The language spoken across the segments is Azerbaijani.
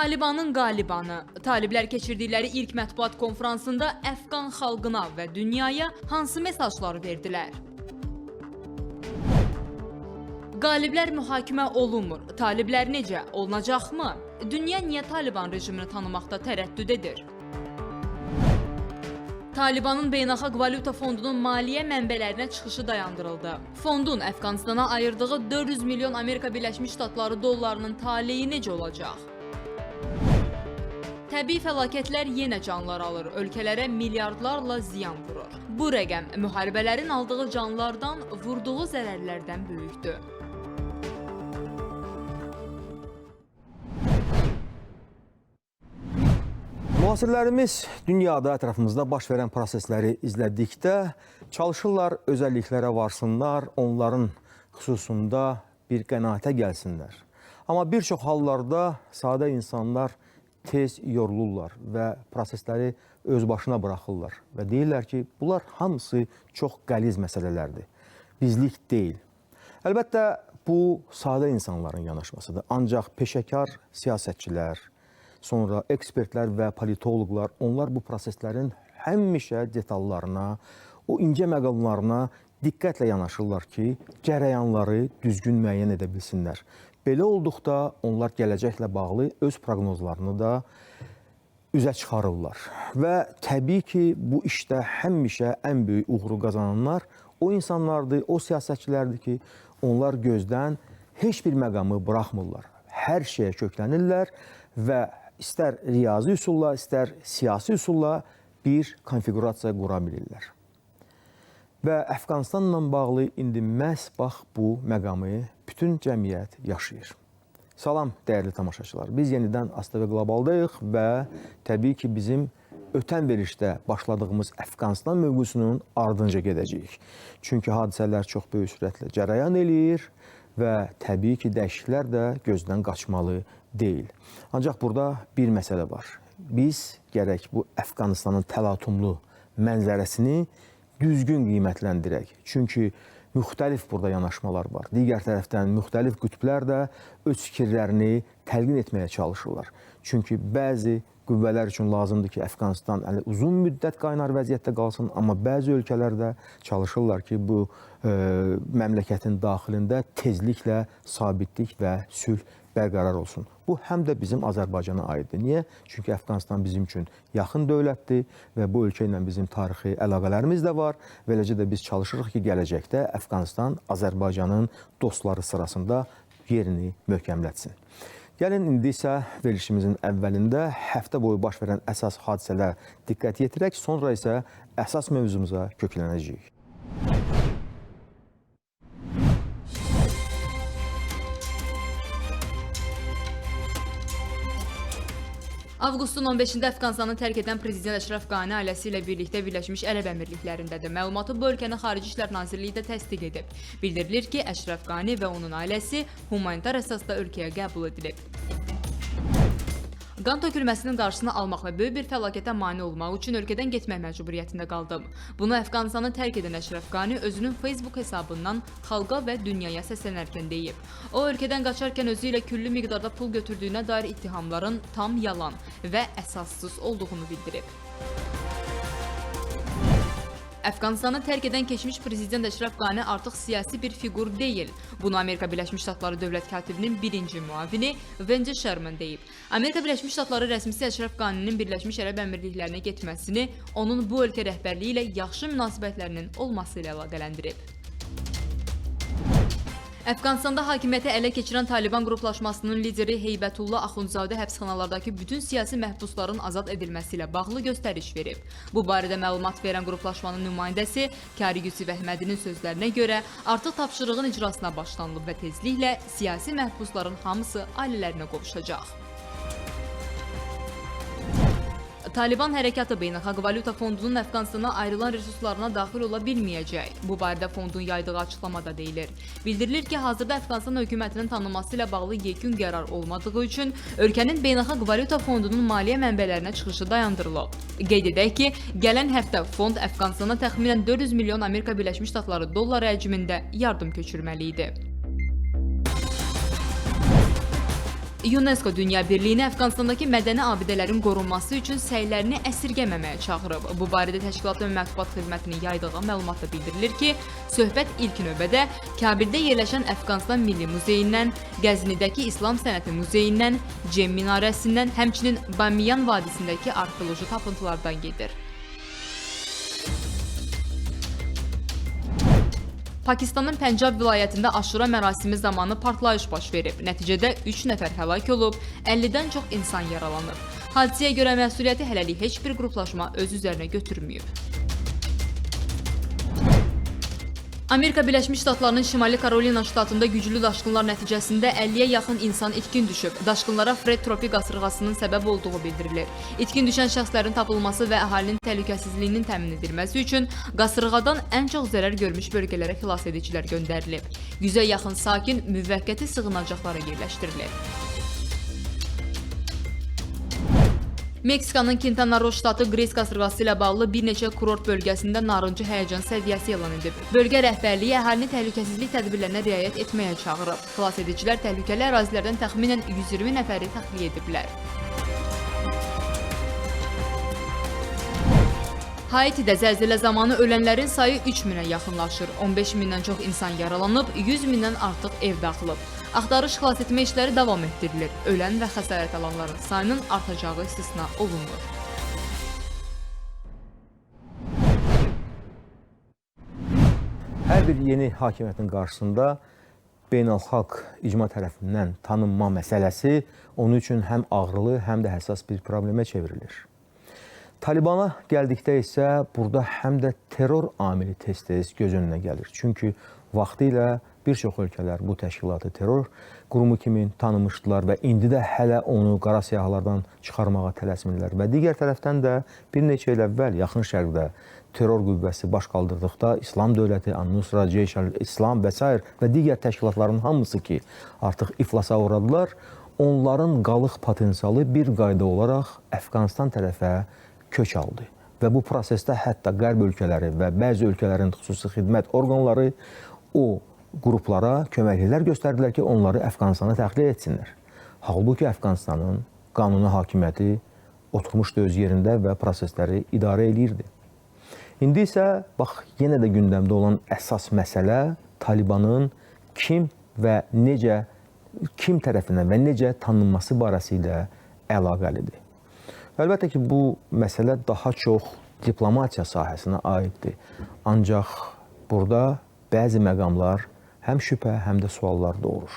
Talibanın qalibanı, taliblər keçirdikləri ilk mətbuat konfransında Əfqan xalqına və dünyaya hansı mesajları verdilər? Qaliblər mühakimə olunmur, taliblər necə, olunacaqmı? Dünya niyə Taliban rejimini tanımaqda tərəddüd edir? Talibanın Beynəlxalq Valyuta Fondunun maliyyə mənbələrinə çıxışı dayandırıldı. Fondun Əfqanistana ayırdığı 400 milyon Amerika Birləşmiş Ştatları dollarının taleyi necə olacaq? Təbii fəlakətlər yenə canlar alır, ölkələrə milyardlarla ziyan vurur. Bu rəqəm müharibələrin aldığı canlardan, vurduğu zərərlərdən böyükdür. Müasirlərimiz dünyada ətrafımızda baş verən prosesləri izlədikdə çalışırlar özəlliklərə varsınlar, onların xüsusunda bir qənaətə gəlsinlər. Amma bir çox hallarda sadə insanlar tez yorulurlar və prosesləri öz başına buraxırlar və deyirlər ki, bunlar hamısı çox qəliz məsələlərdir, bizlik deyil. Əlbəttə, bu sadə insanların yanaşmasıdır. Ancaq peşəkar siyasətçilər, sonra ekspertlər və politoloqlar, onlar bu proseslərin həmişə detallarına, o incə məqamlarına diqqətlə yanaşırlar ki, cərəyanları düzgün müəyyən edə bilsinlər. Belə olduqda onlar gələcəklə bağlı öz proqnozlarını da üzə çıxarırlar. Və təbii ki, bu işdə həmişə ən böyük uğuru qazananlar o insanlardır, o siyasətçilərdir ki, onlar gözdən heç bir məqamı buraxmırlar. Hər şeyə köklənirlər və istər riyazi üsulla, istər siyasi üsulla bir konfigurasiya qura bilirlər. Və Əfqanistanla bağlı indi məhz bax bu məqamı bütün cəmiyyət yaşayır. Salam, dəyərli tamaşaçılar. Biz yenidən ASTV Qlobaldayıq və təbii ki, bizim ötən verişdə başladığımız Əfqanistan mövzusunun ardınca gedəcəyik. Çünki hadisələr çox böyük sürətlə cərəyan eləyir və təbii ki, dəyişikliklər də gözdən qaçmalı deyil. Ancaq burada bir məsələ var. Biz gərək bu Əfqanistanın təlatumlu mənzərəsini düzgün qiymətləndirək. Çünki müxtəlif burada yanaşmalar var. Digər tərəfdən müxtəlif qütblər də öz fikirlərini təlqin etməyə çalışırlar. Çünki bəzi qüvvələr üçün lazımdır ki, Əfqanistan uzun müddət qaynar vəziyyətdə qalsın, amma bəzi ölkələr də çalışırlar ki, bu məmləkətin daxilində tezliklə sabitlik və sülh bərqərar olsun. Bu həm də bizim Azərbaycana aiddir. Niyə? Çünki Əfqanistan bizim üçün yaxın dövlətdir və bu ölkə ilə bizim tarixi əlaqələrimiz də var. Beləcə də biz çalışırıq ki, gələcəkdə Əfqanistan Azərbaycanın dostları sırasında yerini möhkəmlətsin. Gəlin indi isə verilişimizin əvvəlində həftə boyu baş verən əsas hadisələrə diqqət yetirək, sonra isə əsas mövzumuza köklənəcəyik. Avqustun 15-də Əfqanistanı tərk edən Prezident Əşrəf Qani ailəsi ilə birlikdə Birləşmiş Ərəb Əmirliklərindədir. Məlumatı bu ölkənin Xarici İşlər Nazirliyi də təsdiq edib. Bildirilir ki, Əşrəf Qani və onun ailəsi humanitar əsasda ölkəyə qəbul edilib. Qan tökülməsinin qarşısını almaq və böyük bir fəlakətə mane olmaq üçün ölkədən getmək məcburiyyətində qaldım. Bunu Əfqanistanı tərk edən Əşrəf Qani özünün Facebook hesabından xalqa və dünyaya səslənərkən deyib. O, ölkədən qaçarkən özü ilə küllü miqdarda pul götürdüyünə dair ittihamların tam yalan və əsassız olduğunu bildirib. Əfqanistanı tərk edən keçmiş Prezident Əşrəf Qani artıq siyasi bir fiqur deyil. Bunu Amerika Birləşmiş Ştatları dövlət katibinin birinci müavini Wendy Sherman deyib. Amerika Birləşmiş Ştatları rəsmisi Əşrəf Qaninin Birləşmiş Ərəb Əmirliklərinə getməsini onun bu ölkə rəhbərliyi ilə yaxşı münasibətlərinin olması ilə əlaqələndirib. Əfqanistanda hakimiyyəti ələ keçirən Taliban qruplaşmasının lideri Heybətullah Axundzadə həbsxanalardakı bütün siyasi məhbusların azad edilməsi ilə bağlı göstəriş verib. Bu barədə məlumat verən qruplaşmanın nümayəndəsi Kari Yusif Əhmədinin sözlərinə görə artıq tapşırığın icrasına başlanılıb və tezliklə siyasi məhbusların hamısı ailələrinə qovuşacaq. Taliban hərəkatı Beynəlxalq Valyuta Fondunun Əfqanistana ayrılan resurslarına daxil ola bilməyəcək. Bu barədə fondun yaydığı açıqlamada deyilir. Bildirilir ki, hazırda Əfqanistan hökumətinin tanınması ilə bağlı yekun qərar olmadığı üçün ölkənin Beynəlxalq Valyuta Fondunun maliyyə mənbələrinə çıxışı dayandırılıb. Qeyd edək ki, gələn həftə fond Əfqanistana təxminən 400 milyon Amerika Birləşmiş Ştatları dolları həcmində yardım köçürməli idi. UNESCO Dünya Birliyini Əfqanistandakı mədəni abidələrin qorunması üçün səylərini əsirgəməməyə çağırıb. Bu barədə təşkilatın mətbuat xidmətinin yaydığı məlumatda bildirilir ki, söhbət ilk növbədə Kabildə yerləşən Əfqanistan Milli Muzeyindən, Qəznidəki İslam Sənəti Muzeyindən, Cem minarəsindən, həmçinin Bamiyan vadisindəki arxeoloji tapıntılardan gedir. Pakistanın Pəncab vilayətində aşura mərasimi zamanı partlayış baş verib. Nəticədə 3 nəfər həlak olub, 50-dən çox insan yaralanıb. Hadisəyə görə məsuliyyəti hələlik heç bir qruplaşma öz üzərinə götürməyib. Amerika Birləşmiş Ştatlarının Şimali Karolina ştatında güclü daşqınlar nəticəsində 50-yə yaxın insan itkin düşüb. Daşqınlara Fred tropik qasırğasının səbəb olduğu bildirilir. İtkin düşən şəxslərin tapılması və əhalinin təhlükəsizliyinin təmin edilməsi üçün qasırğadan ən çox zərər görmüş bölgələrə xilasedicilər göndərilib. 100-ə yaxın sakin müvəqqəti sığınacaqlara yerləşdirilib. Meksikanın Quintana Roo ştatı Grace qasırğası ilə bağlı bir neçə kurort bölgəsində narıncı həyəcan səviyyəsi elan edib. Bölgə rəhbərliyi əhalini təhlükəsizlik tədbirlərinə riayət etməyə çağırıb. Xilasedicilər təhlükəli ərazilərdən təxminən 120 nəfəri təxliyə ediblər. Haitidə zəlzələ zamanı ölənlərin sayı 3000-ə yaxınlaşır. 15 mindən çox insan yaralanıb, 100 mindən artıq ev dağılıb. Axtarış xilas etmə işləri davam etdirilir. Ölən və xəsarət alanların sayının artacağı istisna olunmur. Hər bir yeni hakimiyyətin qarşısında beynəlxalq icma tərəfindən tanınma məsələsi onun üçün həm ağrılı, həm də həssas bir problemə çevrilir. Talibana gəldikdə isə burada həm də terror amili tez-tez göz önünə gəlir. Çünki vaxtilə bir çox ölkələr bu təşkilatı terror qurumu kimi tanımışdılar və indi də hələ onu qara siyahılardan çıxarmağa tələsmirlər. Və digər tərəfdən də bir neçə il əvvəl Yaxın Şərqdə terror qüvvəsi baş qaldırdıqda İslam dövləti, An-Nusra, Ceyş-əl-İslam və s. və digər təşkilatların hamısı ki artıq iflasa uğradılar, onların qalıq potensialı bir qayda olaraq Əfqanistan tərəfə kök aldı. Və bu prosesdə hətta qərb ölkələri və bəzi ölkələrin xüsusi xidmət orqanları o qruplara köməklər göstərdilər ki, onları Əfqanistana təxliyə etsinlər. Halbuki Əfqanistanın qanuni hakimiyyəti oturmuşdu öz yerində və prosesləri idarə edirdi. İndi isə, bax, yenə də gündəmdə olan əsas məsələ Talibanın kim və necə, kim tərəfindən və necə tanınması barəsilə əlaqəlidir. Əlbəttə ki, bu məsələ daha çox diplomatiya sahəsinə aiddir. Ancaq burada bəzi məqamlar həm şübhə, həm də suallar doğurur.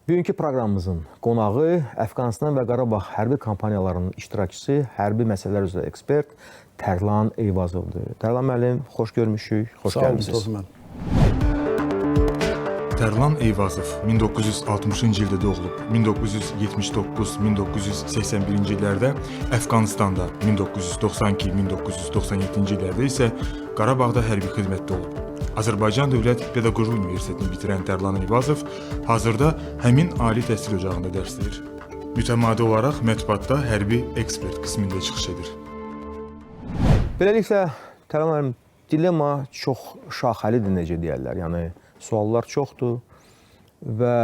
Bugünkü proqramımızın qonağı Əfqanistan və Qarabağ hərbi kampaniyalarının iştirakçısı, hərbi məsələlər üzrə ekspert Tərlan Eyvazovdur. Tərlan müəllim, xoş görmüşük, xoş gəlmişsiniz. Tərlan Eyvazov 1960-cı ildə doğulub. 1979-1981-ci illərdə Əfqanistanda, 1992-1997-ci illərdə isə Qarabağda hərbi xidmətdə olub. Azərbaycan Dövlət Pedaqoji Universitetini bitirən Tərlan Eyvazov hazırda həmin ali təhsil ocağında dərs deyir. Mütəmadi olaraq mətbuatda hərbi ekspert qismində çıxış edir. Beləliklə, Tərlan müəllim, dilemma çox şaxəlidir, necə deyərlər. Yəni, suallar çoxdur və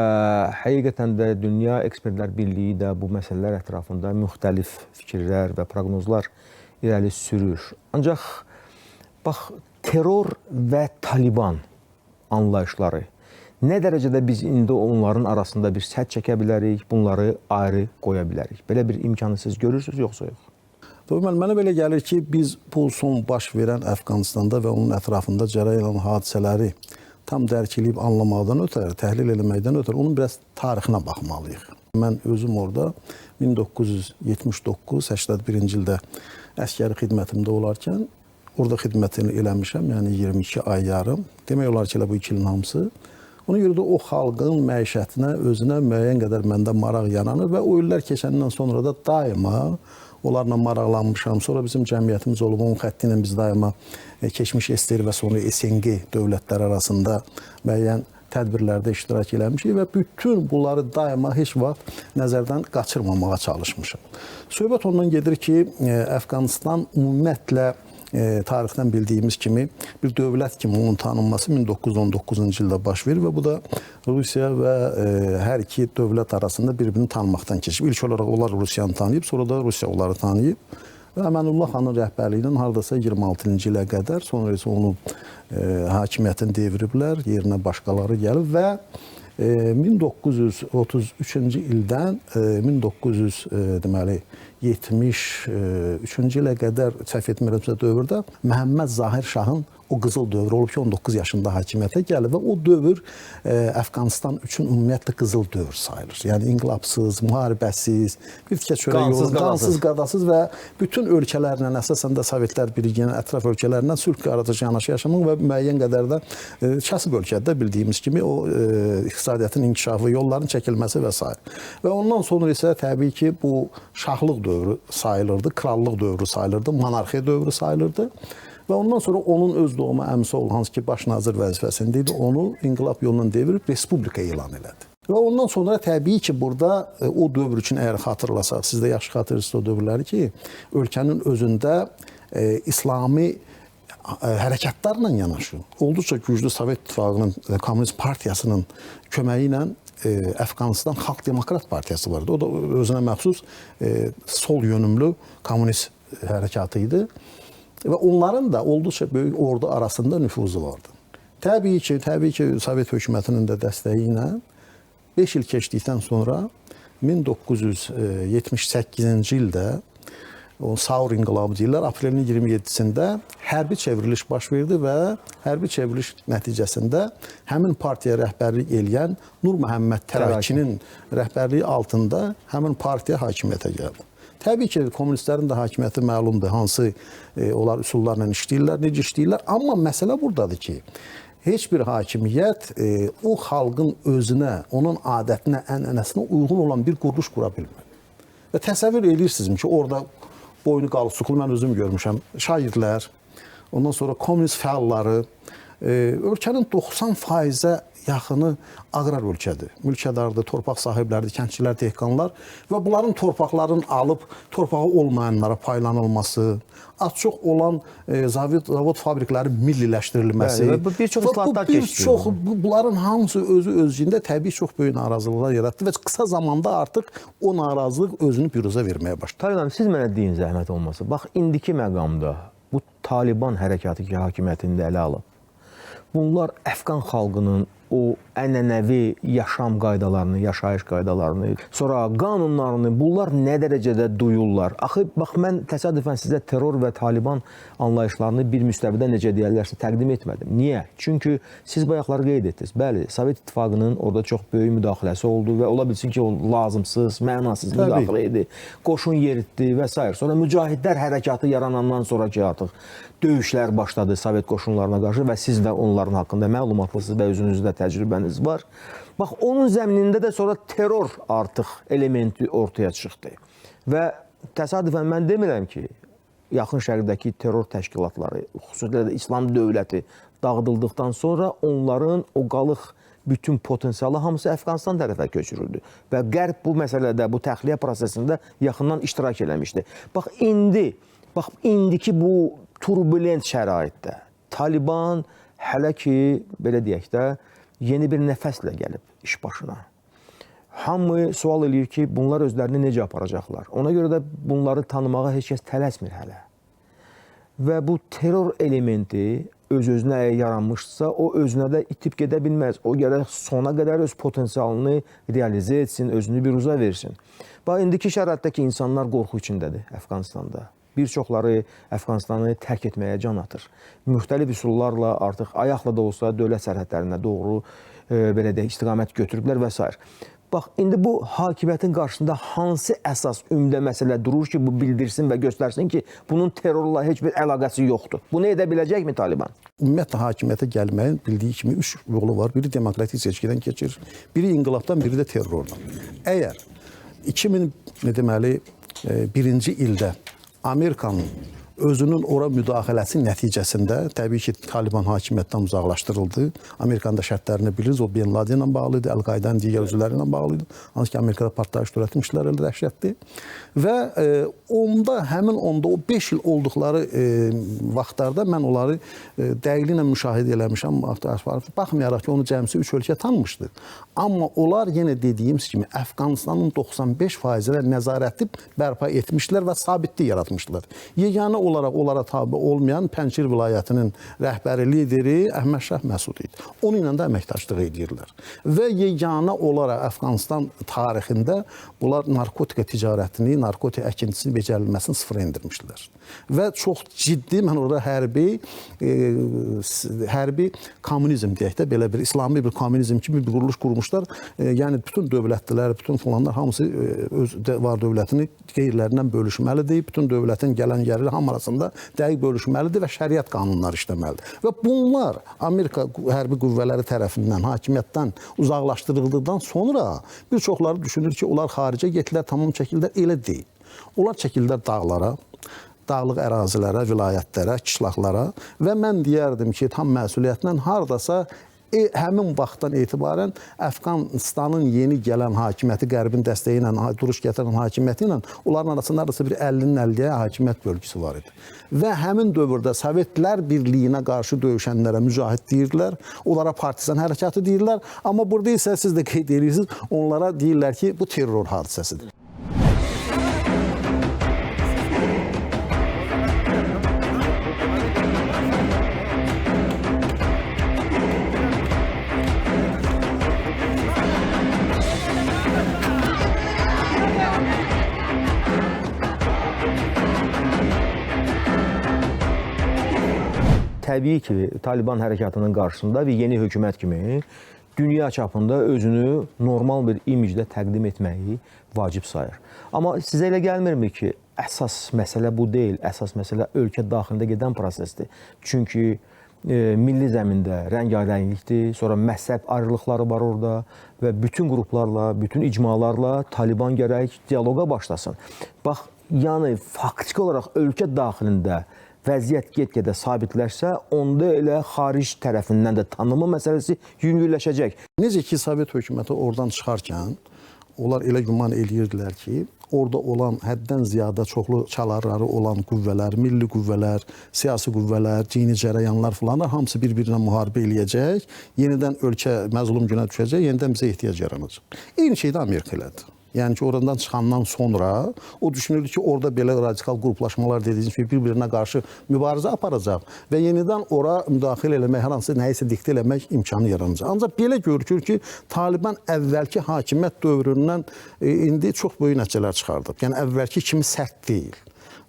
həqiqətən də Dünya Ekspertlər Birliyi də bu məsələlər ətrafında müxtəlif fikirlər və proqnozlar irəli sürür. Ancaq, bax, terror və Taliban anlayışları nə dərəcədə biz indi onların arasında bir sədd çəkə bilərik, bunları ayrı qoya bilərik? Belə bir imkanı siz görürsünüz, yoxsa yox? Mənə belə gəlir ki, biz bu son baş verən Əfqanistanda və onun ətrafında cərəyan olan hadisələri tam dərk edib anlamaqdan ötəri, təhlil eləməkdən ötəri onun biraz tarixinə baxmalıyıq. Mən özüm orada 1979-81-ci ildə əskəri xidmətimdə olarkən orada xidmətini eləmişəm, yəni 22 ay yarım. Demək olar ki, bu 2 ilin hamısı. Ona görə də o xalqın məişətinə, özünə müəyyən qədər məndə maraq yananı və o illər keçəndən sonra da daima onlarla maraqlanmışam. Sonra bizim cəmiyyətimiz olub, onun xətti ilə biz daima keçmiş SSR və sonra SNG dövlətləri arasında müəyyən tədbirlərdə iştirak eləmişik və bütün bunları daima heç vaxt nəzərdən qaçırmamağa çalışmışam. Söhbət ondan gedir ki, Əfqanistan ümumiyyətlə tarixdən bildiyimiz kimi bir dövlət kimi onun tanınması 1919-cu ildə baş verir və bu da Rusiya və hər iki dövlət arasında bir-birini tanımaqdan keçib. İlk olaraq onlar Rusiyanı tanıyıb, sonra da Rusiya onları tanıyıb. Və Əmənullah xanın rəhbərliyindən hardasa 26-cı ilə qədər, sonra isə onu hakimiyyətini deviriblər, yerinə başqaları gəlib və 1933-cü ildən 1973-cü ilə qədər səhv etmirəmsə dövrdə Məhəmməd Zahir Şahın o qızıl dövrü olub ki, 19 yaşında hakimiyyətə gəlib və o dövr Əfqanistan üçün ümumiyyətlə qızıl dövr sayılır. Yəni inqilabsız, müharibəsiz, bir tikə çörək yolu, qansız qadasız və bütün ölkələrlə, əsasən də Sovetlər Birliyinin ətraf ölkələrindən sülh qaratıcı yanaşı yaşamaq və müəyyən qədər də kasıb ölkədə bildiyimiz kimi o iqtisadiyyatın inkişafı, yolların çəkilməsi və s. Və ondan sonra isə təbii ki, bu şahlıq dövrü sayılırdı, krallıq dövrü sayılırdı, monarxiya dövrü sayılırdı. Və ondan sonra onun öz doğma əmisi olan, hansı ki baş nazir vəzifəsində idi, onu inqilab yolundan devirib respublika elan elədi. Və ondan sonra təbii ki, burada o dövr üçün əgər xatırlasaq, siz də yaxşı xatırlayırsınız o dövrləri ki, ölkənin özündə İslami hərəkatlarla yanaşı, olduqca güclü Sovet İttifaqının, Komünist Partiyasının köməyi ilə Əfqanistan Xalq Demokrat Partiyası vardı. O da özünə məxsus sol yönümlü kommunist hərəkatı idi. Və onların da olduqca böyük ordu arasında nüfuzu vardı. Təbii ki, Sovet hökumətinin də dəstəyi ilə 5 il keçdikdən sonra 1978-ci ildə o Saur inqilabı deyirlər, aprelin 27-sində hərbi çevriliş baş verdi və hərbi çevriliş nəticəsində həmin partiya rəhbərlik eləyən Nur Məhəmməd Tərəkkinin rəhbərliyi altında həmin partiya hakimiyyətə gəldi. Təbii ki, kommunistlərin də hakimiyyəti məlumdur, hansı onlar üsullarla işləyirlər, necə işləyirlər. Amma məsələ buradadır ki, heç bir hakimiyyət o xalqın özünə, onun adətinə, ənənəsinə uyğun olan bir quruluş qura bilmir. Və təsəvvür edirsinizmi ki, orada boynu qalsuqlu, mən özüm görmüşəm, şairlər, ondan sonra kommunist fəalları, ölkənin 90%-ə yaxını aqrar ölkədir. Mülkədardır, torpaq sahibləridir, kəndçilər, dehqanlar və bunların torpaqlarını alıb torpağı olmayanlara paylanılması, az-çox olan zavod fabriklərin milliləşdirilməsi. Bəli, və bir çox islahatlar keçdi. Bunların hamısı özü-özlüyündə təbii çox böyük narazılıqlar yaratdı və qısa zamanda artıq o narazılıq özünü büruzə verməyə başladı. Talib, siz mənə deyin zəhmət olmasa. Bax, indiki məqamda bu Taliban hərəkatı ki, hakimiyyətində ələ alıb, bunlar Əfqan xalqının o ənənəvi yaşam qaydalarını, yaşayış qaydalarını, sonra qanunlarını, bunlar nə dərəcədə duyurlar? Axı, bax, mən təsadüfən sizə terror və Taliban anlayışlarını bir müstəvidə necə deyərlərsə təqdim etmədim. Niyə? Çünki siz bayaqları qeyd etdiniz. Bəli, Sovet İttifaqının orada çox böyük müdaxiləsi oldu və ola bilsin ki, o lazımsız, mənasız müdaxilə idi, qoşun yeritdi və s. Sonra mücahidlər hərəkatı yaranandan sonra ki, artıq döyüşlər başladı Sovet qoşunlarına qarşı və siz də onların haqqında məlumatlısınız və özünüzdə təcrübəniz var. Bax, onun zəminində də sonra terror artıq elementi ortaya çıxdı. Və təsadüfən mən demirəm ki, yaxın şərqdəki terror təşkilatları, xüsusilə də İslam dövləti dağıdıldıqdan sonra onların o qalıq bütün potensialı hamısı Əfqanistan tərəfə köçürüldü. Və Qərb bu məsələdə, bu təxliyə prosesində yaxından iştirak eləmişdi. Bax, indiki bu turbulent şəraitdə Taliban hələ ki, belə deyək də, yeni bir nəfəslə gəlib iş başına. Hamı sual eləyir ki, bunlar özlərini necə aparacaqlar? Ona görə də bunları tanımağa heç kəs tələsmir hələ. Və bu terror elementi öz-özünə yaranmışsa, o özünə də itib gedə bilməz. O gərək sona qədər öz potensialını realizə etsin, özünü bir uza versin. Bax, indiki şəraitdəki insanlar qorxu içindədir Əfqanistanda. Bir çoxları Əfqanistanı tərk etməyə can atır. Müxtəlif üsullarla artıq ayaqla da olsa dövlət sərhədlərinə doğru belə deyək, istiqamət götürüblər və s. Bax, indi bu hakimiyyətin qarşısında hansı əsas ümdə məsələ durur ki, bu bildirsin və göstərsin ki, bunun terrorla heç bir əlaqəsi yoxdur. Bunu edə biləcəkmi Taliban? Ümumiyyətlə, hakimiyyətə gəlməyin bildiyi kimi 3 yolu var. Biri demokratik seçkidən keçir, biri inqilabdan, biri də terrordan. Əgər 2001-ci ildə Amerikanın özünün ora müdaxiləsi nəticəsində təbii ki, Taliban hakimiyyətdən uzaqlaşdırıldı. Amerikanın da şərtlərini bilirsiniz, o Bin Laden ilə bağlı idi, Əl-Qaidanın digər üzvləri ilə bağlı idi. Hansı ki, Amerikada partlayış törətmişlər, elə dəhşətli. Və həmin onda o 5 il olduqları vaxtlarda mən onları dəqiqliklə müşahidə eləmişəm. Baxmayaraq ki, onu cəmsi 3 ölkə tanımışdı. Amma onlar yenə dediyimiz kimi Əfqanistanın 95%-nə nəzarəti bərpa etmişlər və sabitlik yaratmışlar. Yeganə olaraq onlara tabi olmayan Pənçir vilayətinin rəhbəri lideri Əhməd Şah Məsud idi. Onun ilə də əməkdaşlıq edirlər. Və yeganə olaraq Əfqanistan tarixində bunlar narkotika ticarətini, narkotika əkintisini becərilməsini sıfıra endirmişlər. Və çox ciddi, mən orada hərbi kommunizm deyək də, belə bir İslami bir kommunizm kimi bir quruluş qurmuşlar. Yəni bütün dövlətlər, bütün falanlar hamısı öz var dövlətini qeyrilərindən bölüşməlidir. Bütün dövlətin gələn yerləri hamı arasında dəqiq bölüşməlidir və şəriət qanunları işləməlidir. Və bunlar Amerika hərbi qüvvələri tərəfindən hakimiyyətdən uzaqlaşdırıldıqdan sonra bir çoxları düşünür ki, onlar xaricə getdilər, tamam çəkildilər. Elə deyil. Onlar çəkildilər dağlara, dağlıq ərazilərə, vilayətlərə, qışlaqlara və mən deyərdim ki, tam məsuliyyətlə hardasa həmin vaxtdan etibarən Əfqanistanın yeni gələn hakimiyyəti, Qərbin dəstəyi ilə, duruş gətirən hakimiyyəti ilə onların arasında bir 50-nin 50-yə hakimiyyət bölgüsü var idi. Və həmin dövrdə Sovetlər Birliyinə qarşı döyüşənlərə mücahid deyirdilər, onlara partizan hərəkatı deyirlər, amma burada isə siz də qeyd edirsiniz, onlara deyirlər ki, bu terror hadisəsidir. Təbii ki, Taliban hərəkatının qarşısında və yeni hökumət kimi dünya çapında özünü normal bir imicdə təqdim etməyi vacib sayır. Amma sizə elə gəlmirmi ki, əsas məsələ bu deyil, əsas məsələ ölkə daxilində gedən prosesdir. Çünki milli zəmində rəngarənglikdir, sonra məzhəb ayrılıqları var orada və bütün qruplarla, bütün icmalarla Taliban gərək dialoqa başlasın. Bax, yəni faktiki olaraq ölkə daxilində vəziyyət get-gedə sabitləşsə, onda elə xaric tərəfindən də tanınma məsələsi yüngülləşəcək. Necə ki, Sovet hökuməti oradan çıxarkən, onlar elə güman edirdilər ki, orada olan həddən ziyadə çoxlu çalarları olan qüvvələr, milli qüvvələr, siyasi qüvvələr, dini cərəyanlar filan, hamısı bir-birinə müharibə eləyəcək, yenidən ölkə məzlum günə düşəcək, yenidən bizə ehtiyac yaranacaq. Eyni şey də Amerika elədi. Yəni ki, oradan çıxandan sonra o düşünürdü ki, orada belə radikal qruplaşmalar dediyiniz kimi bir-birinə qarşı mübarizə aparacaq və yenidən ora müdaxilə eləmək, hər hansı nəyisə diktə eləmək imkanı yaranacaq. Ancaq belə görükür ki, Taliban əvvəlki hakimiyyət dövründən indi çox böyük nəticələr çıxardıb. Yəni əvvəlki kimi sərt deyil.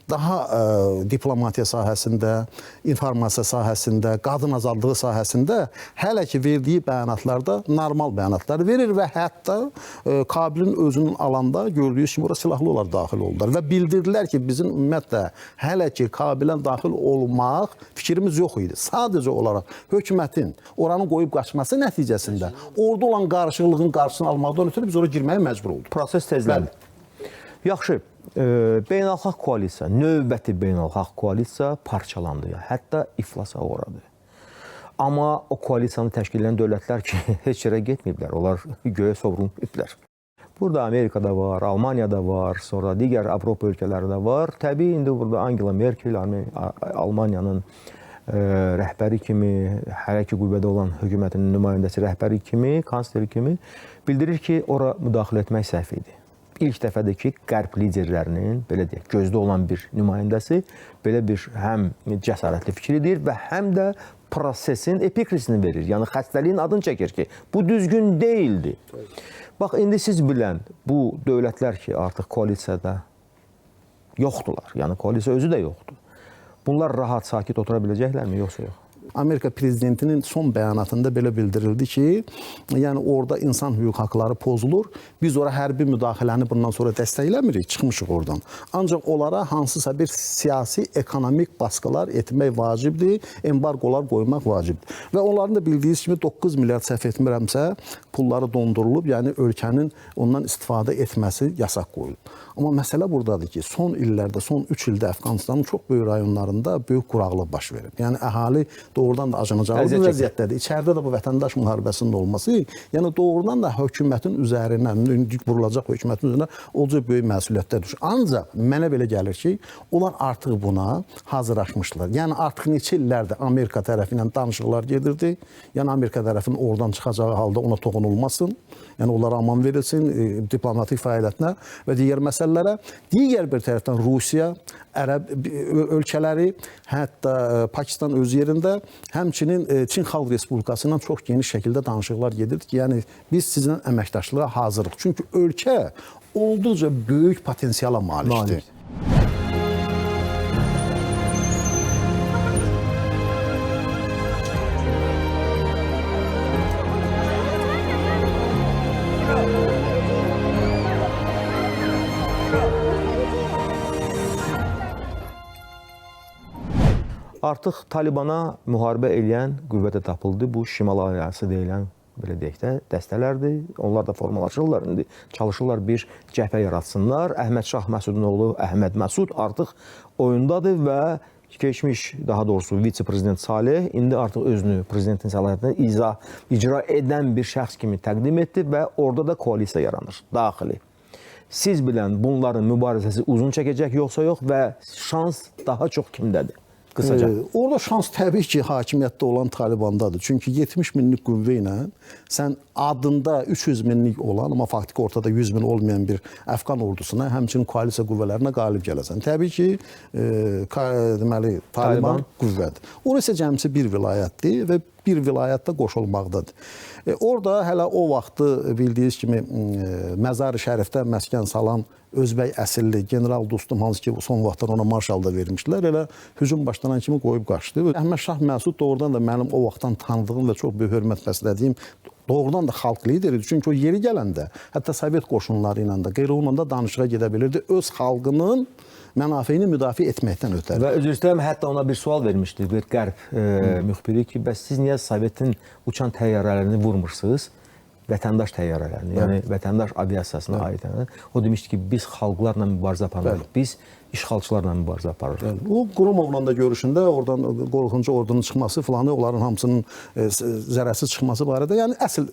Daha diplomatiya sahəsində, informasiya sahəsində, qadın azadlığı sahəsində hələ ki verdiyi bəyanatlarda normal bəyanatlar verir və hətta Kabilin özünün alanda gördüyü kimi orada silahlı olaraq daxil oldular və bildirdilər ki, bizim ümumiyyətlə hələ ki Kabilə daxil olmaq fikrimiz yox idi. Sadəcə olaraq hökumətin oranı qoyub qaçması nəticəsində orada olan qarışıqlığın qarşısını almaqdan ötürü biz oraya girməyə məcbur olduq. Proses tezləndi. Yaxşı. Beynəlxalq koalisiya, növbəti beynəlxalq koalisiya parçalandı, hətta iflasa uğradı. Amma o koalisiyanı təşkil edən dövlətlər ki, heç yerə getməyiblər, onlar göyə sovrulmayıblər. Burada Amerikada var, Almaniyada var, sonra digər Avropa ölkələrində var. Təbii, indi burada Angela Merkel, Almaniyanın rəhbəri kimi, hələ ki qüvvədə olan hökumətinin nümayəndəsi rəhbəri kimi, kansleri kimi bildirir ki, ora müdaxilə etmək səhv idi. İlk dəfədir ki, qərb liderlərinin, belə deyək, gözdə olan bir nümayəndəsi belə bir həm cəsarətli fikridir və həm də prosesin epikrisini verir. Yəni, xəstəliyin adını çəkir ki, bu düzgün deyildi. Bax, indi siz bilən bu dövlətlər ki, artıq koalisiyada yoxdular. Yəni, koalisiya özü də yoxdur. Bunlar rahat, sakit otura biləcəklərmi, yoxsa yox? Amerika prezidentinin son bəyanatında belə bildirildi ki, yəni orada insan hüquq haqları pozulur. Biz ora hərbi müdaxiləni bundan sonra dəstəkləmirik, çıxmışıq oradan. Ancaq onlara hansısa bir siyasi, ekonomik baskılar etmək vacibdir, embargolar qoymaq vacibdir. Və onların da bildiyiniz kimi 9 milyard səhv etmirəmsə, pulları dondurulub, yəni ölkənin ondan istifadə etməsi yasaq qoyulub. Amma məsələ buradadır ki, son illərdə, son 3 ildə Əfqanistanın çox böyük rayonlarında böyük quraqlıq baş verib. Yəni əhali doğrudan da acınacaqlı vəziyyətdədir. İçəridə də bu vətəndaş müharibəsinin olması, yəni doğrudan da hökumətin üzərindən, vurulacaq hökumətin üzərinə olacaq böyük məsuliyyətlər düşür. Ancaq mənə belə gəlir ki, onlar artıq buna hazırlaşmışlar. Yəni artıq neçə illərdir Amerika tərəfi ilə danışıqlar gedirdi. Yəni Amerika tərəfinin oradan çıxacağı halda ona toxunulmasın. Yəni onlara aman verilsin diplomatik fəaliyyətinə və digər məsələlərə. Digər bir tərəfdən Rusiya, Ərəb ölkələri, hətta Pakistan öz yerində, həmçinin Çin Xalq Respublikası ilə çox geniş şəkildə danışıqlar gedir ki, yəni biz sizinlə əməkdaşlığa hazırıq. Çünki ölkə olduqca böyük potensiala malikdir. Artıq Talibana müharibə eləyən qüvvədə tapıldı. Bu Şimal Aliyası deyilən, belə deyək də, dəstələrdir. Onlar da formalaşırlar, indi çalışırlar bir cəbhə yaratsınlar. Əhməd Şah Məsudun oğlu Əhməd Məsud artıq oyundadır və keçmiş, daha doğrusu vitse-prezident Salih indi artıq özünü prezidentin səlahiyyətini icra edən bir şəxs kimi təqdim etdi və orada da koalisiya yaranır, daxili. Siz bilən bunların mübarizəsi uzun çəkəcək yoxsa yox və şans daha çox kimdədir? Qısaca. Orada şans təbii ki, hakimiyyətdə olan Talibandadır. Çünki 70 minlik qüvvə ilə sən adında 300 minlik olan, amma faktiki ortada 100 min olmayan bir Əfqan ordusuna, həmçinin koalisiya qüvvələrinə qalib gələsən. Təbii ki, deməli, Taliban qüvvədir. Orası isə cəmsi bir vilayətdir və bir vilayətdə qoşulmaqdadır. Orada hələ o vaxtı bildiyiniz kimi Məzar-ı Şərifdə məskən salan Özbək əsilli general dostum, hansı ki son vaxtlar ona marşal da vermişdilər, elə hücum başlanan kimi qoyub qaçdı. Əhməd Şah Məsud doğrudan da mənim o vaxtdan tanıdığım və çox böyük hörmət bəslədiyim doğrudan da xalq lideridir. Çünki o yeri gələndə, hətta Sovet qoşunları ilə də, qeyri-onunla da danışığa gedə bilirdi. Öz xalqının mənafeyini müdafiə etməkdən ötəri. Və üzr istəyirəm, hətta ona bir sual vermişdi bir qərb müxbiri ki, bəs siz niyə Sovetin uçan təyyarələrini vurmursunuz? Vətəndaş təyyarələrini, yəni vətəndaş aviasiyasına aid. O demişdi ki, biz xalqlarla mübarizə aparırıq, biz işğalçılarla mübarizə aparırıq. O Qurumovla da görüşündə oradan qorxuncu ordunun çıxması filanı, onların hamısının zərərsiz çıxması barədə, yəni əsl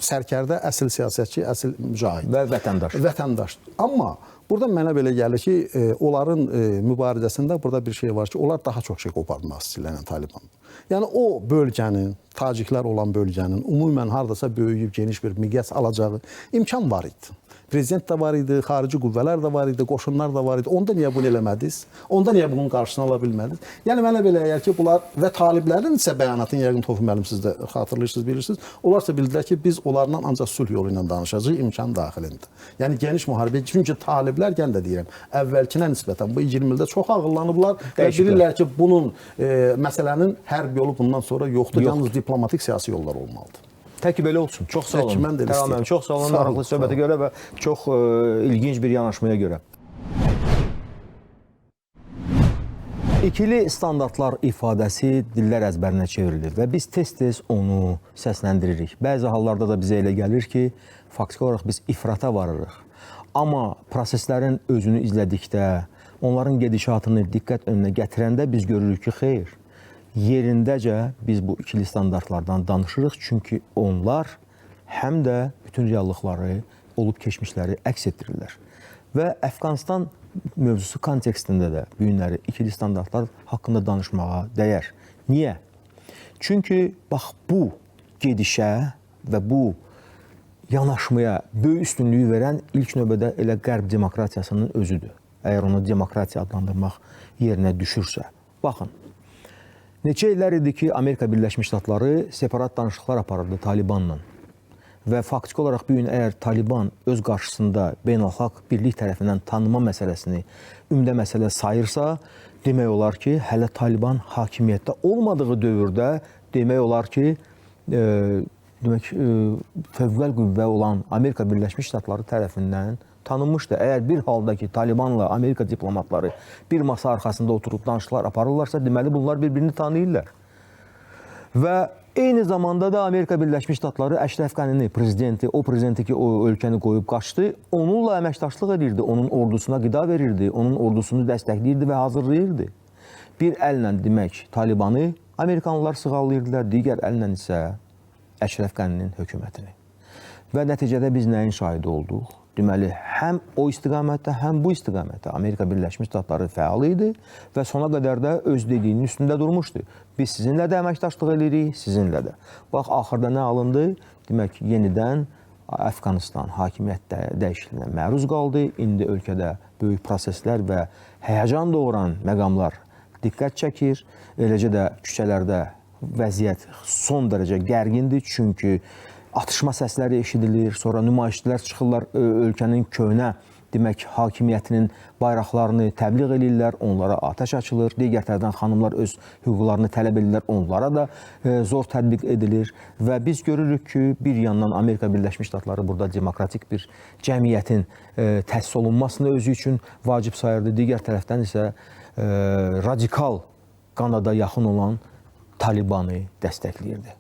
sərkərdə, əsl siyasətçi, əsl mücahid. Və vətəndaş. Vətəndaş. Amma burada mənə belə gəlir ki, onların mübarizəsində burada bir şey var ki, onlar daha çox şey qopartmaq istəyirlər Taliban. Yəni o bölgənin, taciklər olan bölgənin ümumən hardasa böyüyüb geniş bir miqyas alacağı imkan var idi. Prezident də var idi, xarici qüvvələr də var idi, qoşunlar da var idi. Onda niyə bunu eləmədiniz? Onda niyə bunun qarşısını ala bilmədiniz? Yəni mənə belə gəlir ki, bunlar və taliblərin isə bəyanatını yəqin Tofiq müəllim siz də xatırlayırsınız, bilirsiniz. Onlar isə bildilər ki, biz onlarla ancaq sülh yolu ilə danışacağıq imkan daxilində. Yəni geniş müharibə, çünki taliblər gəl də deyirəm, əvvəlkinə nisbətən bu 20 ildə çox ağıllanıblar və bilirlər ki, bunun məsələnin hərb yolu bundan sonra yoxdur, yalnız diplomatik siyasi yollar olmalıdır. Təki belə olsun. Çox sağ olun. Tamam, çox sağ olun maraqlı söhbətə görə və çox ilginc bir yanaşmaya görə. İkili standartlar ifadəsi dillər əzbərinə çevrilir və biz tez-tez onu səsləndiririk. Bəzi hallarda da bizə elə gəlir ki, faktiki olaraq biz ifrata varırıq. Amma proseslərin özünü izlədikdə, onların gedişatını diqqət önünə gətirəndə biz görürük ki, xeyr. Yerindəcə biz bu ikili standartlardan danışırıq, çünki onlar həm də bütün reallıqları, olub keçmişləri əks etdirirlər. Və Əfqanistan mövzusu kontekstində də bu günləri ikili standartlar haqqında danışmağa dəyər. Niyə? Çünki bax bu gedişə və bu yanaşmaya böyük üstünlüyü verən ilk növbədə elə qərb demokratiyasının özüdür. Əgər onu demokratiya adlandırmaq yerinə düşürsə. Baxın. Neçə illər idi ki, Amerika Birləşmiş Ştatları separat danışıqlar aparırdı Talibanla. və faktiki olaraq bu gün əgər Taliban öz qarşısında beynəlxalq birlik tərəfindən tanınma məsələsini ümdə məsələ sayırsa, demək olar ki, hələ Taliban hakimiyyətdə olmadığı dövrdə demək olar ki, fövqəl qüvvə olan Amerika Birləşmiş Ştatları tərəfindən tanınmışdı. Əgər bir halda ki, Talibanla Amerika diplomatları bir masa arxasında oturub danışıqlar aparırlarsa, deməli bunlar bir-birini tanıyırlar. Və eyni zamanda da Amerika Birləşmiş Ştatları Əşrəf Qanini prezidenti, o prezidenti ki, o ölkəni qoyub qaçdı, onunla əməkdaşlıq edirdi, onun ordusuna qida verirdi, onun ordusunu dəstəkləyirdi və hazırlayırdı. Bir əllə demək Talibanı Amerikanlılar sığallayırdılar, digər əllə isə Əşrəf Qaninin hökumətini. Və nəticədə biz nəyin şahidi olduq? Deməli, həm o istiqamətdə, həm bu istiqamətdə Amerika Birləşmiş Ştatları fəal idi və sona qədər də öz dediyinin üstündə durmuşdu. Biz sizinlə də əməkdaşlıq edirik, sizinlə də. Bax, axırda nə alındı? Demək, yenidən Əfqanistan hakimiyyət dəyişikliyinə məruz qaldı. İndi ölkədə böyük proseslər və həyəcan doğuran məqamlar diqqət çəkir. Eləcə də küçələrdə vəziyyət son dərəcə gərgindir, çünki atışma səsləri eşidilir, sonra nümayişçilər çıxırlar ölkənin köhnə demək hakimiyyətinin bayraqlarını təbliğ edirlər, onlara atəş açılır. Digər tərəfdən xanımlar öz hüquqlarını tələb edirlər, onlara da zor tətbiq edilir və biz görürük ki, bir yandan Amerika Birləşmiş Ştatları burada demokratik bir cəmiyyətin təsis olunmasını özü üçün vacib sayırdı. Digər tərəfdən isə radikal qanada yaxın olan Talibanı dəstəkləyirdi.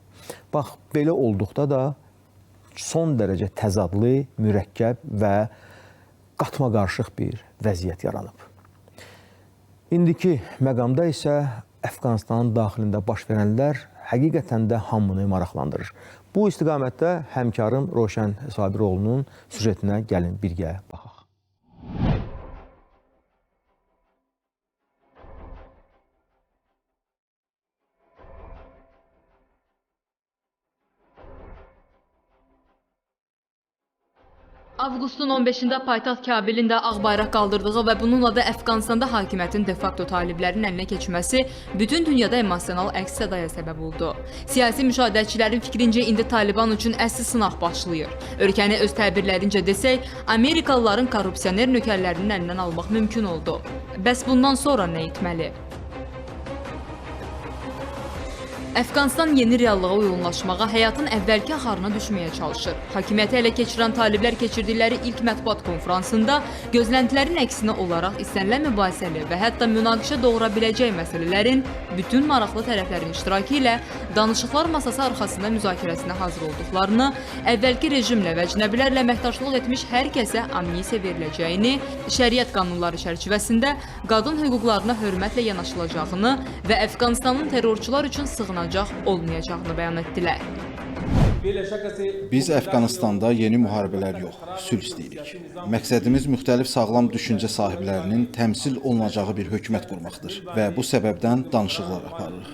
Bax, belə olduqda da son dərəcə təzadlı, mürəkkəb və qatma-qarışıq bir vəziyyət yaranıb. İndiki məqamda isə Əfqanistanın daxilində baş verənlər həqiqətən də hamını maraqlandırır. Bu istiqamətdə həmkarım Roşən Sabiroğlu'nun süjetinə gəlin birgə baxaq. Avqustun 15-də paytaxt Kabilin də ağ bayraq qaldırdığı və bununla da Əfqanistanda hakimiyyətin de facto taliblərin əlinə keçməsi bütün dünyada emosional əks-sədaya səbəb oldu. Siyasi müşahidəçilərin fikrincə indi Taliban üçün əsl sınaq başlayır. Ölkəni öz təbirlərincə desək, Amerikalıların korrupsioner nökərlərinin əlindən almaq mümkün oldu. Bəs bundan sonra nə etməli? Əfqanistan yeni reallığa uyğunlaşmağa, həyatın əvvəlki axarına düşməyə çalışır. Hakimiyyəti ələ keçirən taliblər keçirdikləri ilk mətbuat konfransında gözləntilərin əksinə olaraq istənilən mübahisəli və hətta münaqişə doğura biləcək məsələlərin bütün maraqlı tərəflərin iştirakı ilə danışıqlar masası arxasında müzakirəsinə hazır olduqlarını, əvvəlki rejimlə və əcnəbilərlə əməkdaşlıq etmiş hər kəsə amnistiya veriləcəyini, şəriət qanunları çərçivəsində qadın hüquqlarına hörmətlə yanaşılacağını və Əfqanistanın terrorçular üçün olmayacağını bəyan etdilər. Biz Əfqanistanda yeni müharibələr yox, sülh istəyirik. Məqsədimiz müxtəlif sağlam düşüncə sahiblərinin təmsil olunacağı bir hökumət qurmaqdır və bu səbəbdən danışıqlar aparırıq.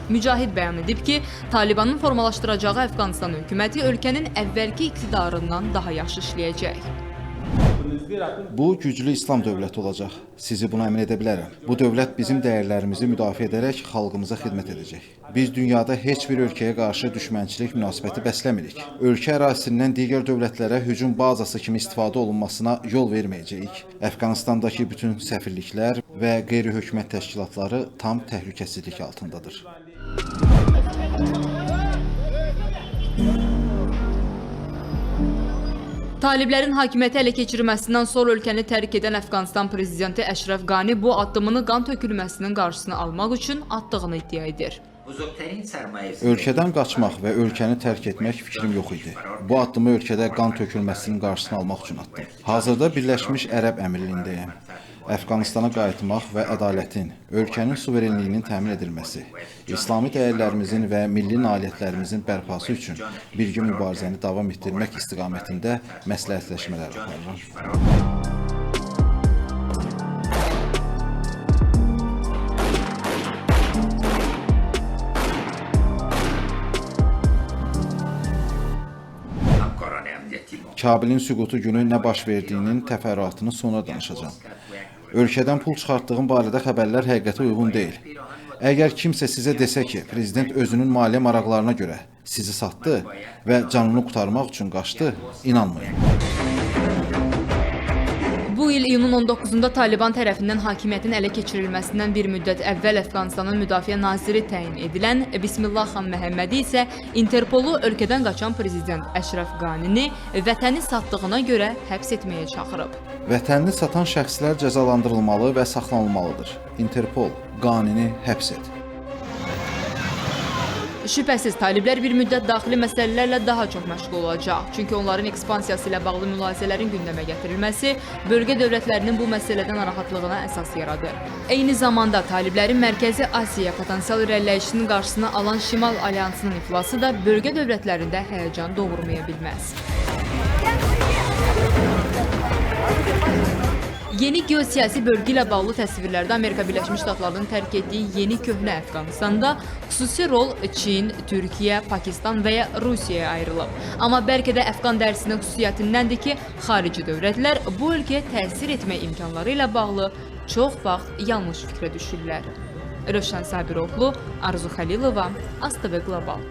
Mücahid bəyan edib ki, Talibanın formalaşdıracağı Əfqanistan hökuməti ölkənin əvvəlki iqtidarından daha yaxşı işləyəcək. Bu güclü İslam dövləti olacaq. Sizi buna əmin edə bilərəm. Bu dövlət bizim dəyərlərimizi müdafiə edərək xalqımıza xidmət edəcək. Biz dünyada heç bir ölkəyə qarşı düşmənçilik münasibəti bəsləmirik. Ölkə ərazisindən digər dövlətlərə hücum bazası kimi istifadə olunmasına yol verməyəcəyik. Əfqanistandakı bütün səfirliklər və qeyri-hökumət təşkilatları tam təhlükəsizlik altındadır. Taliblərin hakimiyyəti ələ keçirməsindən sonra ölkəni tərk edən Əfqanistan prezidenti Əşrəf Qani bu addımını qan tökülməsinin qarşısını almaq üçün atdığını iddia edir. Ölkədən qaçmaq və ölkəni tərk etmək fikrim yox idi. Bu addımı ölkədə qan tökülməsinin qarşısını almaq üçün atdım. Hazırda Birləşmiş Ərəb Əmirliyindəyəm. Əfqanistana qayıtmaq və ədalətin, ölkənin suverenliyinin təmin edilməsi, İslami dəyərlərimizin və milli nailiyyətlərimizin bərpası üçün birgə mübarizəni davam etdirmək istiqamətində məsləhətləşmələr aparıram. Kabilin süqutu günü nə baş verdiyinin təfərrüatını sonra danışacağım. Ölkədən pul çıxartdığım barədə xəbərlər həqiqətə uyğun deyil. Əgər kimsə sizə desə ki, prezident özünün maliyyə maraqlarına görə sizi satdı və canını qurtarmaq üçün qaçdı, inanmayın. Bu il iyunun 19-da Taliban tərəfindən hakimiyyətin ələ keçirilməsindən bir müddət əvvəl Əfqanistanın müdafiə naziri təyin edilən Bismillah xan Məhəmmədi isə Interpolu ölkədən qaçan prezident Əşrəf Qanini vətəni satdığına görə həbs etməyə çağırıb. Vətənini satan şəxslər cəzalandırılmalı və saxlanılmalıdır. Interpol, Qanini həbs et. Şübhəsiz, taliblər bir müddət daxili məsələlərlə daha çox məşğul olacaq. Çünki onların ekspansiyası ilə bağlı mülahizələrin gündəmə gətirilməsi bölgə dövlətlərinin bu məsələdən narahatlığına əsas yaradır. Eyni zamanda taliblərin Mərkəzi Asiya potensial irəliləyişinin qarşısını alan Şimal Alyansının iflası da bölgə dövlətlərində həyəcan doğurmaya bilməz. Yeni geosiyasi bölgə ilə bağlı təsvirlərdə Amerika Birləşmiş Ştatlarının tərk etdiyi yeni köhnə Əfqanistanda xüsusi rol Çin, Türkiyə, Pakistan və ya Rusiyaya ayrılıb. Amma bəlkə də Əfqan dərsinin xüsusiyyətindəndir ki, xarici dövlətlər bu ölkəyə təsir etmə imkanları ilə bağlı çox vaxt yanlış fikrə düşürlər. Rövşən Sabiroğlu, Arzu Xəlilova, ASTV Qlobal.